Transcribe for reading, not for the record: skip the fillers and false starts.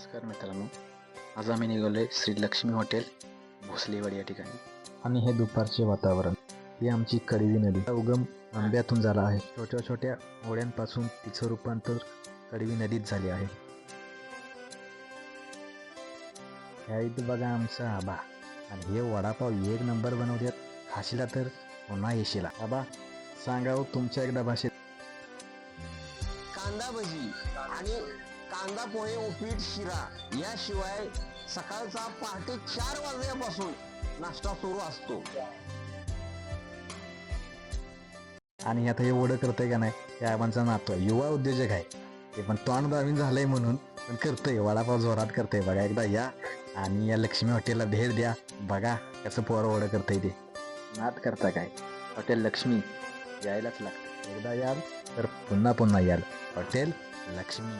नमस्कार मित्रांनो, आज आम्ही निघालोय श्री लक्ष्मी हॉटेल भोसलेवाडी या ठिकाणी. आणि हे दुपारचे वातावरण. ही आमची कडवी नदी. उगम आंब्यातून झाला आहे. छोट्या छोट्या ओढ्यांपासून तिचं रूपांतर कडवी नदीत झाले आहे. ह्या इथं बघा आमचा आबा. आणि हे वडापाव एक नंबर बनवतात. खाशीला तर पुन्हा येशीला. आबा सांगा हो तुमच्या एकदा भाषेत. कांदा भजी आणि कांदा पोहे उपीट शिरा याशिवाय सकाळचा पहाटे 4 वाजल्यापासून नाश्ता सुरू असतो. आणि आता हे ओढं करतंय का नाही, त्या आबांचा नातू आहे, युवा उद्योजक आहे. ते पण तोंड दाबीन झालंय म्हणून पण करतंय, वडापाव जोरात करतंय. बघा एकदा या आणि या लक्ष्मी हॉटेलला भेट द्या. बघा कसं पोरं ओढं करतंय ते. नाद करता काय, हॉटेल लक्ष्मी यायलाच लागतं. एकदा याल तर पुन्हा पुन्हा याल. हॉटेल लक्ष्मी.